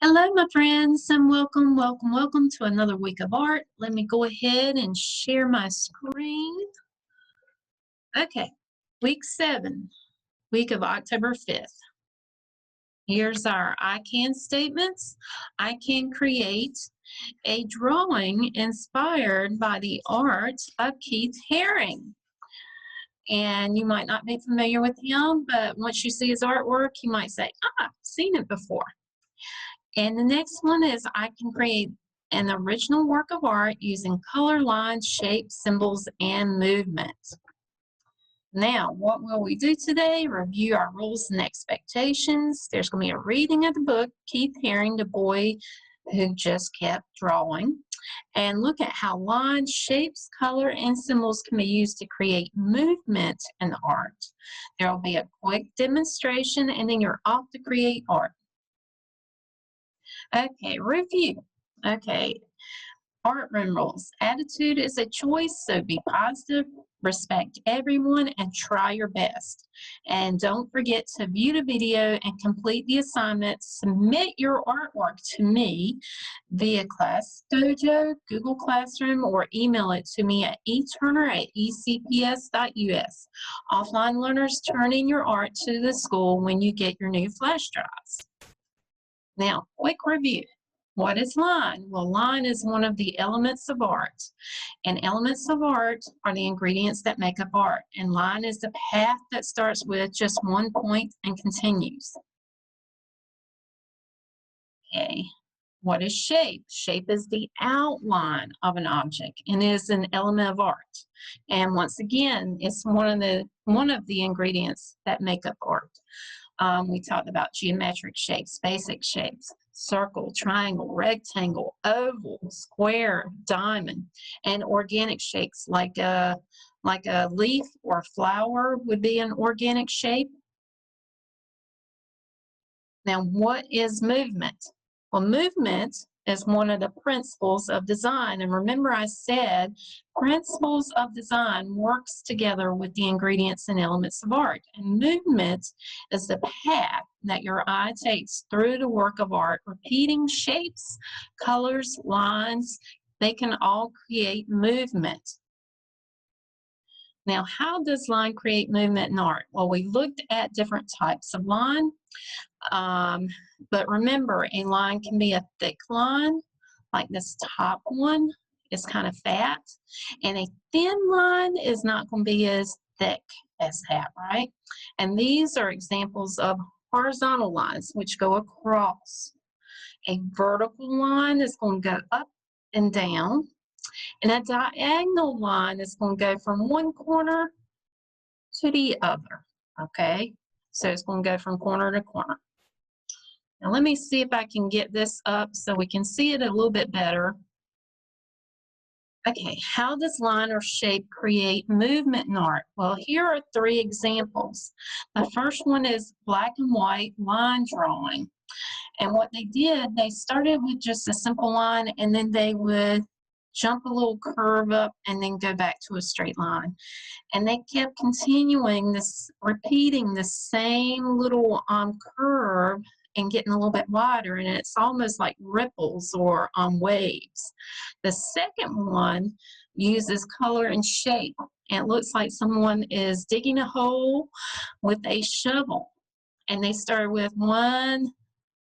Hello, my friends, and welcome to another week of art. Let me go ahead and share my screen. Okay, week 7, week of October 5th. Here's our I can statements. I can create a drawing inspired by the art of Keith Haring. And you might not be familiar with him, but once you see his artwork, you might say, I've seen it before. And the next one is I can create an original work of art using color, lines, shapes, symbols, and movement. Now, what will we do today? Review our rules and expectations. There's going to be a reading of the book, Keith Haring, The Boy Who Just Kept Drawing, and look at how lines, shapes, color, and symbols can be used to create movement in art. There will be a quick demonstration, and then you're off to create art. Okay, review. Okay, art room rules. Attitude is a choice, so be positive, respect everyone, and try your best. And don't forget to view the video and complete the assignment. Submit your artwork to me via Class Dojo, Google Classroom, or email it to me at eturner@ecps.us. Offline learners, turn in your art to the school when you get your new flash drives. Now, quick review. What is line? Well, line is one of the elements of art. And elements of art are the ingredients that make up art. And line is the path that starts with just one point and continues. Okay. What is shape? Shape is the outline of an object and is an element of art. And once again, it's one of the ingredients that make up art. We talked about geometric shapes, basic shapes, circle, triangle, rectangle, oval, square, diamond, and organic shapes like a leaf or flower would be an organic shape. Now, what is movement? Well, movement is one of the principles of design. And remember I said principles of design works together with the ingredients and elements of art. And movement is the path that your eye takes through the work of art, repeating shapes, colors, lines. They can all create movement. Now, how does line create movement in art? Well, we looked at different types of line. But remember, a line can be a thick line, like this top one is kind of fat, and a thin line is not going to be as thick as that, right? And these are examples of horizontal lines, which go across. A vertical line is going to go up and down, and a diagonal line is going to go from one corner to the other, okay? So it's going to go from corner to corner. Now let me see if I can get this up so we can see it a little bit better. Okay, how does line or shape create movement in art? Well, here are 3 examples. The first one is black and white line drawing. And what they did, they started with just a simple line and then they would jump a little curve up and then go back to a straight line. And they kept continuing this, repeating the same little curve and getting a little bit wider, and it's almost like ripples or waves. The second one uses color and shape, and it looks like someone is digging a hole with a shovel, and they started with one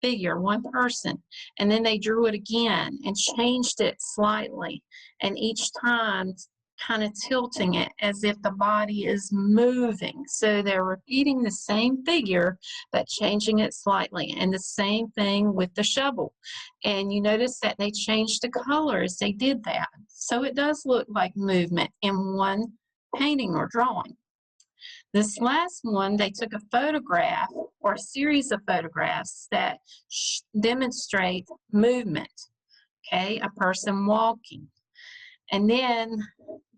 figure, one person, and then they drew it again and changed it slightly, and each time kind of tilting it as if the body is moving. So they're repeating the same figure, but changing it slightly. And the same thing with the shovel. And you notice that they changed the colors. They did that. So it does look like movement in one painting or drawing. This last one, they took a photograph or a series of photographs that demonstrate movement, okay, a person walking. And then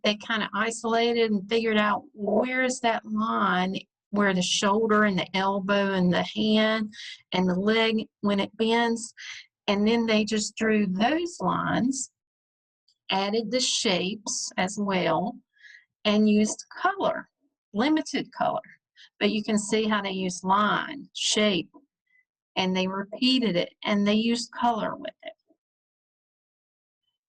they kind of isolated and figured out where is that line where the shoulder and the elbow and the hand and the leg when it bends. And then they just drew those lines, added the shapes as well, and used color, limited color. But you can see how they use line, shape, and they repeated it, and they used color with it.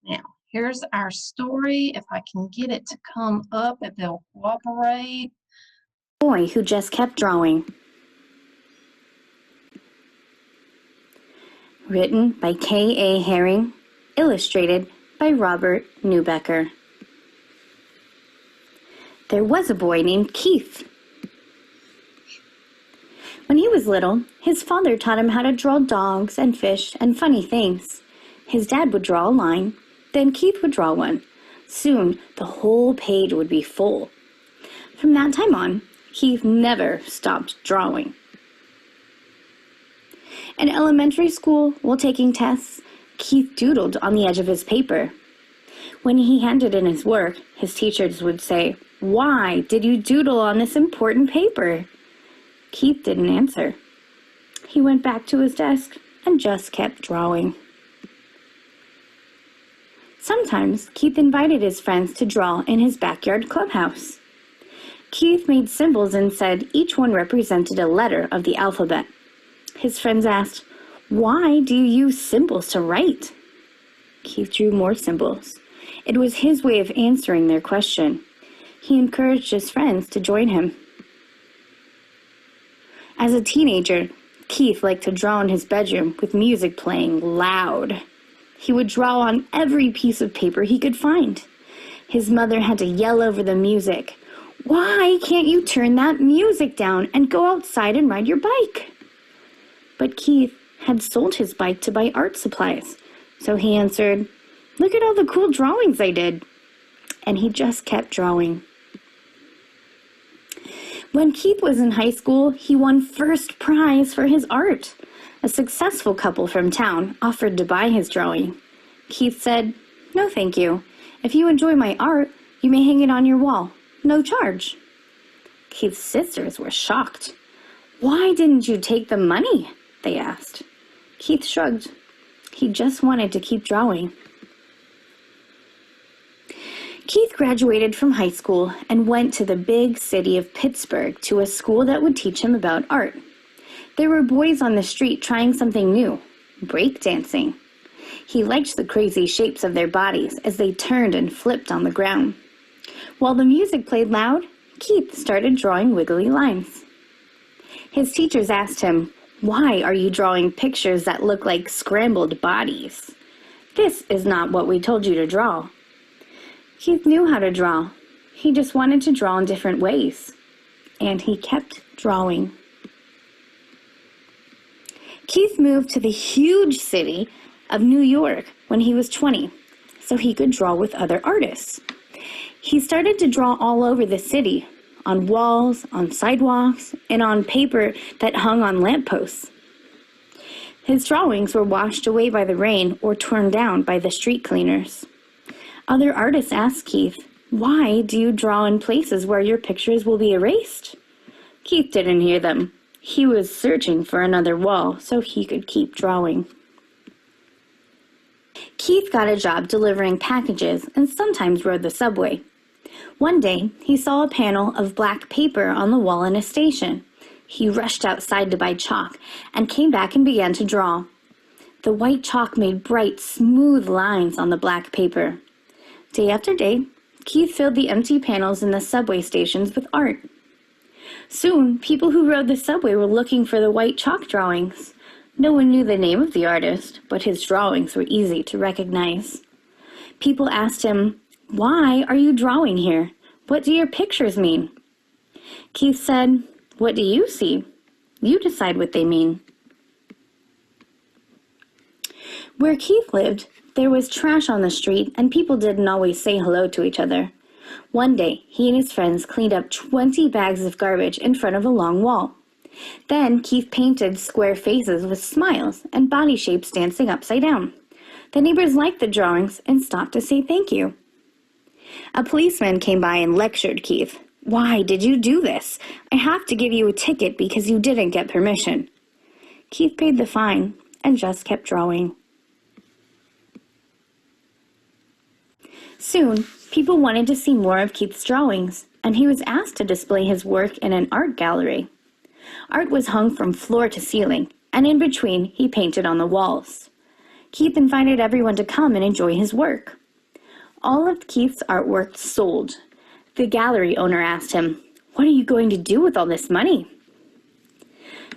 Now, here's our story. If I can get it to come up, if they'll cooperate. Boy who just kept drawing. Written by K.A. Haring, illustrated by Robert Newbecker. There was a boy named Keith. When he was little, his father taught him how to draw dogs and fish and funny things. His dad would draw a line, then Keith would draw one. Soon, the whole page would be full. From that time on, Keith never stopped drawing. In elementary school, while taking tests, Keith doodled on the edge of his paper. When he handed in his work, his teachers would say, "Why did you doodle on this important paper?" Keith didn't answer. He went back to his desk and just kept drawing. Sometimes Keith invited his friends to draw in his backyard clubhouse. Keith made symbols and said each one represented a letter of the alphabet. His friends asked, "Why do you use symbols to write?" Keith drew more symbols. It was his way of answering their question. He encouraged his friends to join him. As a teenager, Keith liked to draw in his bedroom with music playing loud. He would draw on every piece of paper he could find. His mother had to yell over the music, "Why can't you turn that music down and go outside and ride your bike?" But Keith had sold his bike to buy art supplies, so he answered, "Look at all the cool drawings I did." And he just kept drawing. When Keith was in high school, he won first prize for his art. A successful couple from town offered to buy his drawing. Keith said, "No, thank you. If you enjoy my art, you may hang it on your wall. No charge." Keith's sisters were shocked. "Why didn't you take the money?" they asked. Keith shrugged. He just wanted to keep drawing. Keith graduated from high school and went to the big city of Pittsburgh to a school that would teach him about art. There were boys on the street trying something new, breakdancing. He liked the crazy shapes of their bodies as they turned and flipped on the ground. While the music played loud, Keith started drawing wiggly lines. His teachers asked him, "Why are you drawing pictures that look like scrambled bodies? This is not what we told you to draw." Keith knew how to draw. He just wanted to draw in different ways. And he kept drawing. Keith moved to the huge city of New York when he was 20, so he could draw with other artists. He started to draw all over the city, on walls, on sidewalks, and on paper that hung on lampposts. His drawings were washed away by the rain or torn down by the street cleaners. Other artists asked Keith, "Why do you draw in places where your pictures will be erased?" Keith didn't hear them. He was searching for another wall so he could keep drawing. Keith got a job delivering packages and sometimes rode the subway. One day, he saw a panel of black paper on the wall in a station. He rushed outside to buy chalk and came back and began to draw. The white chalk made bright, smooth lines on the black paper. Day after day, Keith filled the empty panels in the subway stations with art. Soon, people who rode the subway were looking for the white chalk drawings. No one knew the name of the artist, but his drawings were easy to recognize. People asked him, "Why are you drawing here? What do your pictures mean?" Keith said, "What do you see? You decide what they mean." Where Keith lived, there was trash on the street and people didn't always say hello to each other. One day, he and his friends cleaned up 20 bags of garbage in front of a long wall. Then Keith painted square faces with smiles and body shapes dancing upside down. The neighbors liked the drawings and stopped to say thank you. A policeman came by and lectured Keith. "Why did you do this? I have to give you a ticket because you didn't get permission." Keith paid the fine and just kept drawing. Soon, people wanted to see more of Keith's drawings, and he was asked to display his work in an art gallery. Art was hung from floor to ceiling, and in between he painted on the walls. Keith invited everyone to come and enjoy his work. All of Keith's artwork sold. The gallery owner asked him, "What are you going to do with all this money?"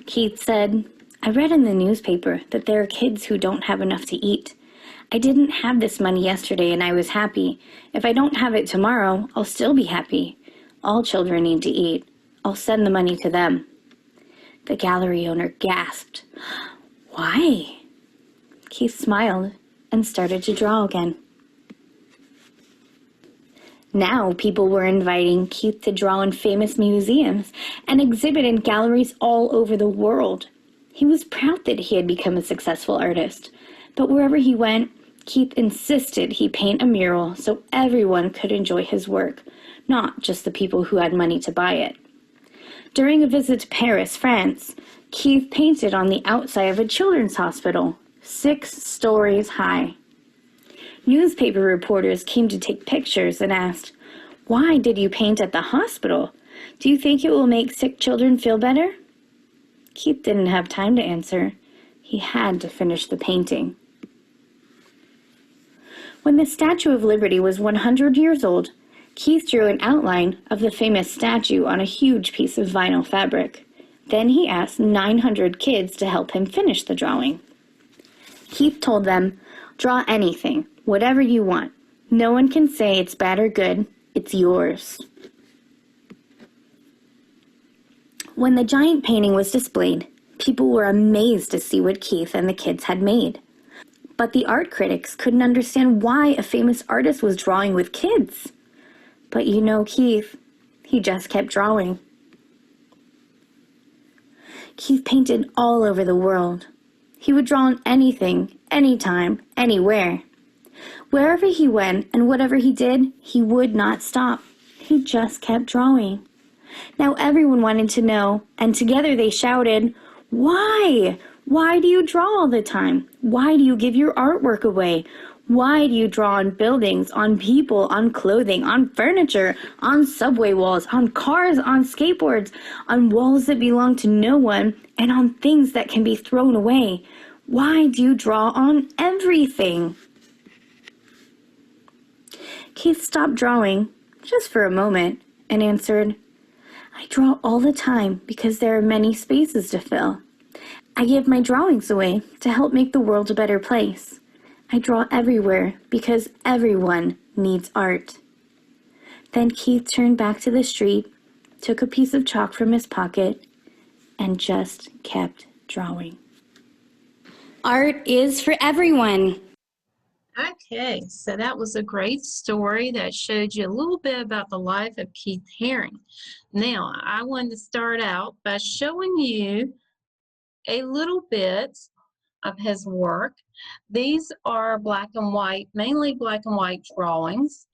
Keith said, "I read in the newspaper that there are kids who don't have enough to eat. I didn't have this money yesterday and I was happy. If I don't have it tomorrow, I'll still be happy. All children need to eat. I'll send the money to them." The gallery owner gasped. "Why?" Keith smiled and started to draw again. Now people were inviting Keith to draw in famous museums and exhibit in galleries all over the world. He was proud that he had become a successful artist, but wherever he went, Keith insisted he paint a mural so everyone could enjoy his work, not just the people who had money to buy it. During a visit to Paris, France, Keith painted on the outside of a children's hospital, 6 stories high. Newspaper reporters came to take pictures and asked, "Why did you paint at the hospital? Do you think it will make sick children feel better?" Keith didn't have time to answer. He had to finish the painting. When the Statue of Liberty was 100 years old, Keith drew an outline of the famous statue on a huge piece of vinyl fabric. Then he asked 900 kids to help him finish the drawing. Keith told them, "Draw anything, whatever you want. No one can say it's bad or good. It's yours." When the giant painting was displayed, people were amazed to see what Keith and the kids had made. But the art critics couldn't understand why a famous artist was drawing with kids. But you know Keith, he just kept drawing. Keith painted all over the world. He would draw on anything, anytime, anywhere. Wherever he went and whatever he did, he would not stop. He just kept drawing. Now everyone wanted to know, and together they shouted, "Why? Why do you draw all the time? Why do you give your artwork away? Why do you draw on buildings, on people, on clothing, on furniture, on subway walls, on cars, on skateboards, on walls that belong to no one, and on things that can be thrown away? Why do you draw on everything?" Keith stopped drawing, just for a moment, and answered, "I draw all the time because there are many spaces to fill. I give my drawings away to help make the world a better place. I draw everywhere because everyone needs art." Then Keith turned back to the street, took a piece of chalk from his pocket, and just kept drawing. Art is for everyone. Okay, so that was a great story that showed you a little bit about the life of Keith Haring. Now, I wanted to start out by showing you a little bit of his work. These are black and white, mainly black and white drawings,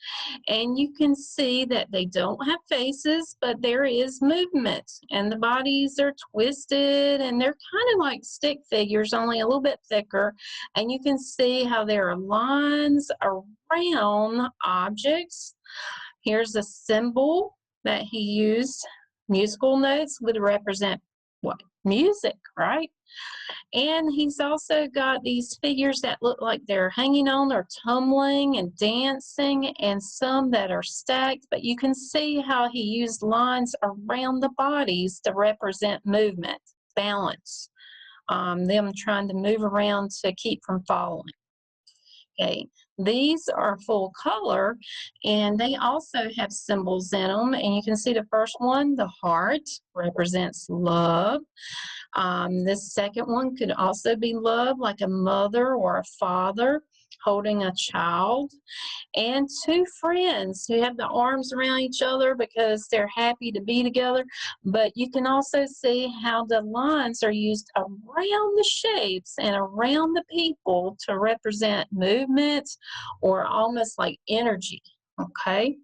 and you can see that they don't have faces, but there is movement, and the bodies are twisted, and they're kind of like stick figures, only a little bit thicker, and you can see how there are lines around objects. Here's a symbol that he used. Musical notes would represent what? Music, right? And he's also got these figures that look like they're hanging on or tumbling and dancing, and some that are stacked, but you can see how he used lines around the bodies to represent movement, balance, them trying to move around to keep from falling. Okay, these are full color, and they also have symbols in them, and you can see the first one, the heart, represents love. This second one could also be love, like a mother or a father holding a child, and 2 friends who have the arms around each other because they're happy to be together. But you can also see how the lines are used around the shapes and around the people to represent movement or almost like energy, okay?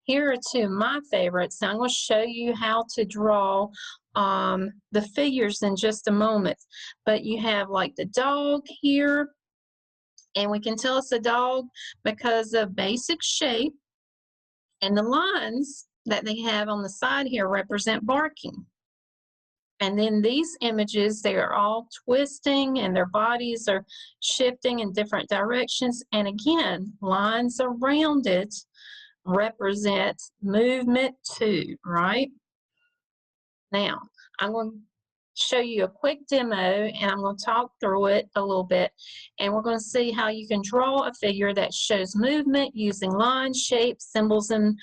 Here are 2 of my favorites. Now I'm going to show you how to draw the figures in just a moment. But you have like the dog here, and we can tell it's a dog because of basic shape, and the lines that they have on the side here represent barking. And then these images, they are all twisting and their bodies are shifting in different directions. And again, lines around it represent movement too, right? Now, I'm going to show you a quick demo and I'm going to talk through it a little bit. And we're going to see how you can draw a figure that shows movement using lines, shapes, symbols, and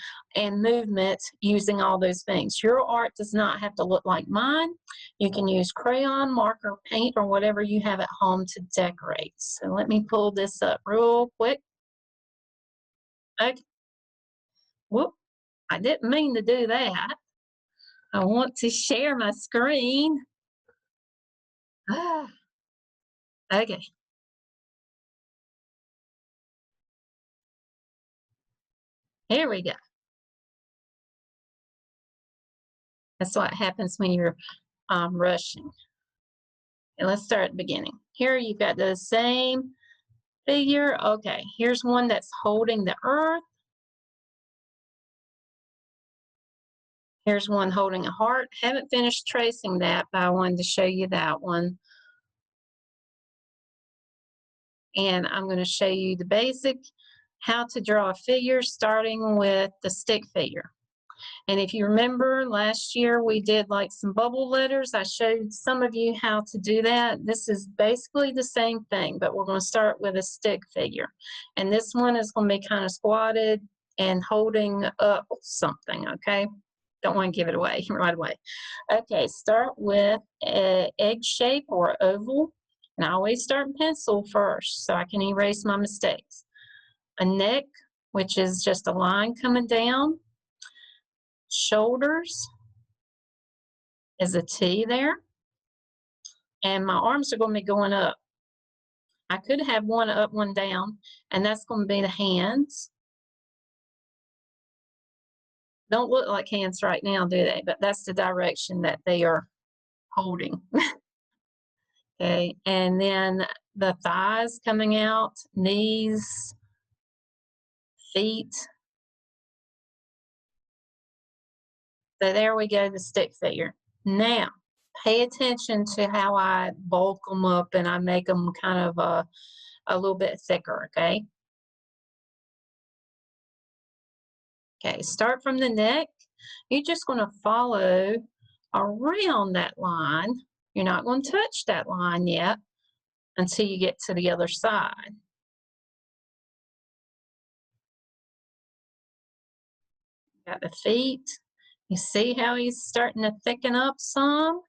movement using all those things. Your art does not have to look like mine. You can use crayon, marker, paint, or whatever you have at home to decorate. So let me pull this up real quick. Okay. Whoop. I didn't mean to do that. I want to share my screen. Okay. Here we go. That's what happens when you're rushing. And let's start at the beginning. Here you've got the same figure. Okay, here's one that's holding the earth. Here's one holding a heart. Haven't finished tracing that, but I wanted to show you that one. And I'm going to show you the basic how to draw a figure starting with the stick figure. And if you remember last year we did like some bubble letters. I showed some of you how to do that. This is basically the same thing, but we're going to start with a stick figure. And this one is going to be kind of squatted and holding up something, okay? Don't want to give it away right away. Okay, start with an egg shape or oval. And I always start in pencil first so I can erase my mistakes. A neck, which is just a line coming down. Shoulders is a T there. And my arms are going to be going up. I could have one up, one down, and that's going to be the hands. Don't look like hands right now, do they? But that's the direction that they are holding. Okay, and then the thighs coming out, knees, feet. So there we go, the stick figure. Now, pay attention to how I bulk them up and I make them kind of a little bit thicker, okay? Okay, start from the neck. You're just going to follow around that line. You're not going to touch that line yet until you get to the other side. Got the feet. You see how he's starting to thicken up some?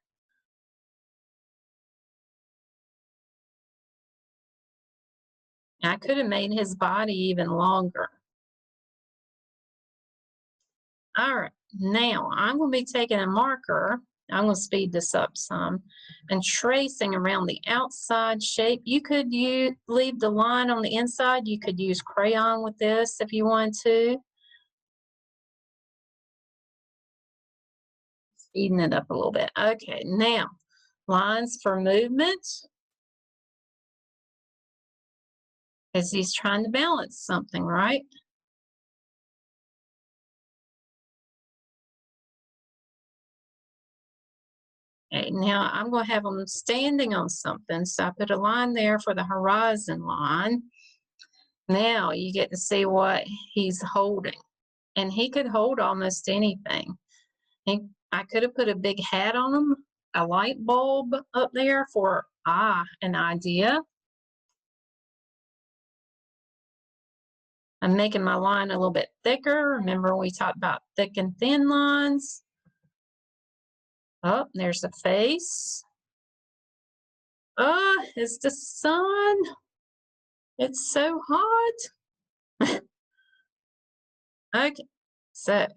I could have made his body even longer. All right, now I'm going to be taking a marker. I'm going to speed this up some and tracing around the outside shape. You could leave the line on the inside. You could use crayon with this if you want to. Speeding it up a little bit. Okay, now lines for movement. Because he's trying to balance something, right? Okay, now I'm going to have him standing on something. So I put a line there for the horizon line. Now you get to see what he's holding. And he could hold almost anything. I could have put a big hat on him, a light bulb up there for, an idea. I'm making my line a little bit thicker. Remember we talked about thick and thin lines. Oh, there's the face. It's the sun. It's so hot. Okay, so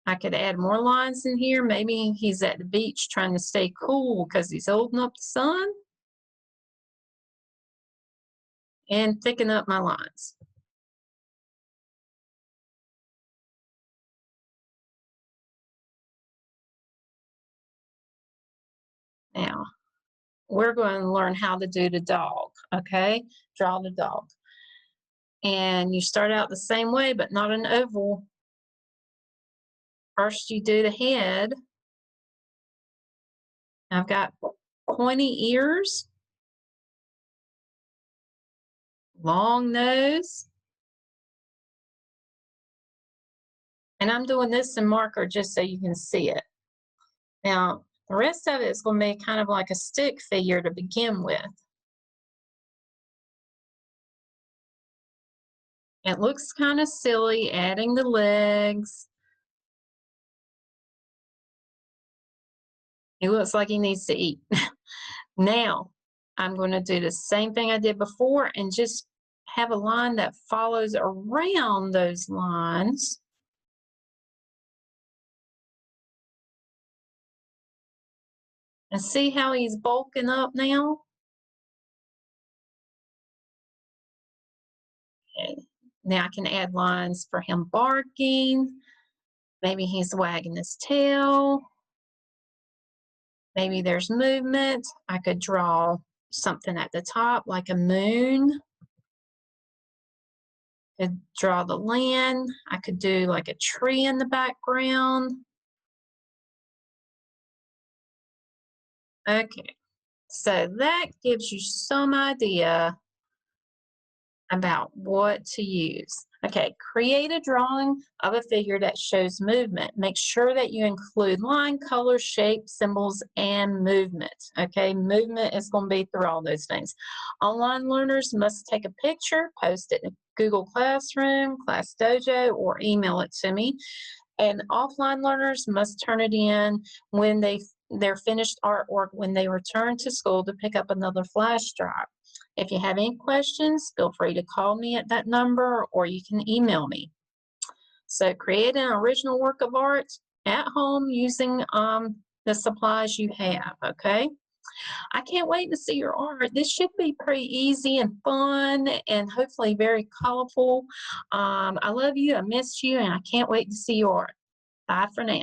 I could add more lines in here. Maybe he's at the beach trying to stay cool because he's holding up the sun. And thicken up my lines. Now, we're going to learn how to do the dog, okay? Draw the dog. And you start out the same way, but not an oval. First, you do the head. I've got pointy ears, long nose, and I'm doing this in marker just so you can see it. Now, the rest of it is going to be kind of like a stick figure to begin with. It looks kind of silly adding the legs. He looks like he needs to eat. Now, I'm going to do the same thing I did before and just have a line that follows around those lines. And see how he's bulking up now? Okay. Now I can add lines for him barking. Maybe he's wagging his tail. Maybe there's movement. I could draw something at the top like a moon. Could draw the land. I could do like a tree in the background. Okay, so that gives you some idea about what to use. Okay, create a drawing of a figure that shows movement. Make sure that you include line, color, shape, symbols, and movement. Okay, movement is going to be through all those things. Online learners must take a picture, post it in Google Classroom, Class Dojo, or email it to me. And offline learners must turn it in when their finished artwork when they return to school to pick up another flash drive. If you have any questions, feel free to call me at that number or you can email me. So create an original work of art at home using the supplies you have, okay? I can't wait to see your art. This should be pretty easy and fun and hopefully very colorful. I love you, I miss you, and I can't wait to see your art. Bye for now.